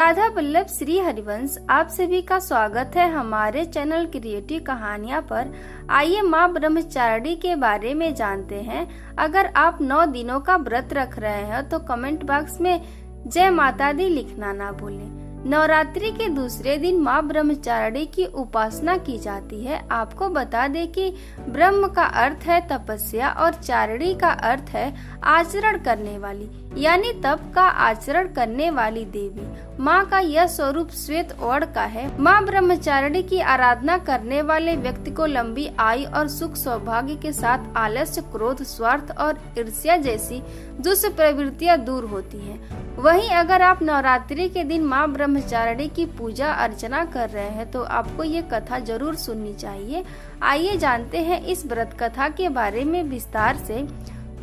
राधा वल्लभ श्री हरिवंश आप सभी का स्वागत है हमारे चैनल क्रिएटिव कहानियाँ पर। आइए माँ ब्रह्मचारिणी के बारे में जानते हैं। अगर आप 9 दिनों का व्रत रख रहे हैं तो कमेंट बॉक्स में जय माता दी लिखना ना भूलें। नवरात्रि के दूसरे दिन माँ ब्रह्मचारिणी की उपासना की जाती है। आपको बता दें कि ब्रह्म का अर्थ है तपस्या और चारिणी का अर्थ है आचरण करने वाली, यानी तप का आचरण करने वाली देवी। माँ का यह स्वरूप श्वेत वर्ण का है। माँ ब्रह्मचारिणी की आराधना करने वाले व्यक्ति को लंबी आयु और सुख सौभाग्य के साथ आलस्य, क्रोध, स्वार्थ और ईर्ष्या जैसी दुष्प्रवृत्तियां दूर होती हैं। वहीं अगर आप नवरात्रि के दिन माँ ब्रह्मचारिणी की पूजा अर्चना कर रहे हैं तो आपको ये कथा जरूर सुननी चाहिए। आइए जानते हैं इस व्रत कथा के बारे में विस्तार से।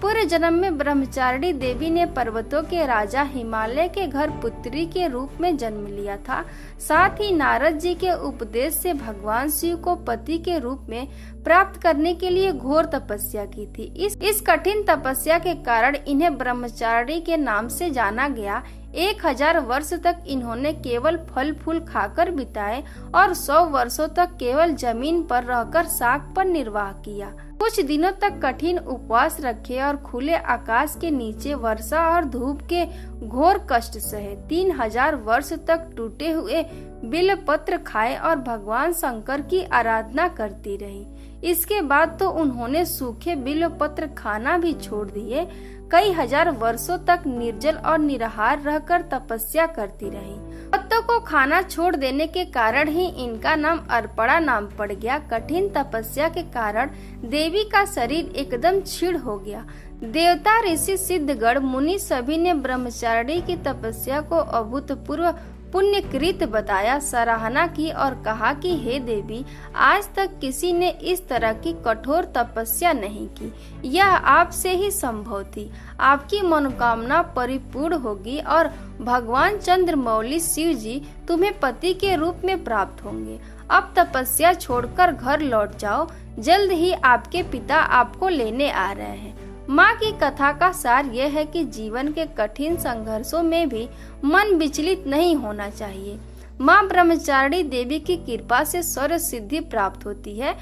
पूर्व जन्म में ब्रह्मचारिणी देवी ने पर्वतों के राजा हिमालय के घर पुत्री के रूप में जन्म लिया था। साथ ही नारद जी के उपदेश से भगवान शिव को पति के रूप में प्राप्त करने के लिए घोर तपस्या की थी। इस कठिन तपस्या के कारण इन्हें ब्रह्मचारिणी के नाम से जाना गया। 1000 वर्ष तक इन्होंने केवल फल फूल खाकर बिताए और 100 वर्षों तक केवल जमीन पर रहकर साग पर निर्वाह किया। कुछ दिनों तक कठिन उपवास रखे और खुले आकाश के नीचे वर्षा और धूप के घोर कष्ट सहे। 3000 वर्ष तक टूटे हुए बिल्व पत्र खाए और भगवान शंकर की आराधना करती रही। इसके बाद तो उन्होंने सूखे बिल्व पत्र खाना भी छोड़ दिए। कई हजार वर्षों तक निर्जल और निराहार रहकर तपस्या करती रही। पत्तों को खाना छोड़ देने के कारण ही इनका नाम अर्पणा नाम पड़ गया। कठिन तपस्या के कारण देवी का शरीर एकदम क्षीण हो गया। देवता, ऋषि, सिद्धगण, मुनि सभी ने ब्रह्मचारिणी की तपस्या को अभूतपूर्व पुण्यकृत बताया, सराहना की और कहा कि हे देवी, आज तक किसी ने इस तरह की कठोर तपस्या नहीं की। यह आपसे ही संभव थी। आपकी मनोकामना परिपूर्ण होगी और भगवान चंद्रमौली शिव जी तुम्हें पति के रूप में प्राप्त होंगे। अब तपस्या छोड़कर घर लौट जाओ, जल्द ही आपके पिता आपको लेने आ रहे हैं। माँ की कथा का सार यह है कि जीवन के कठिन संघर्षों में भी मन विचलित नहीं होना चाहिए। माँ ब्रह्मचारिणी देवी की कृपा से सर्व सिद्धि प्राप्त होती है।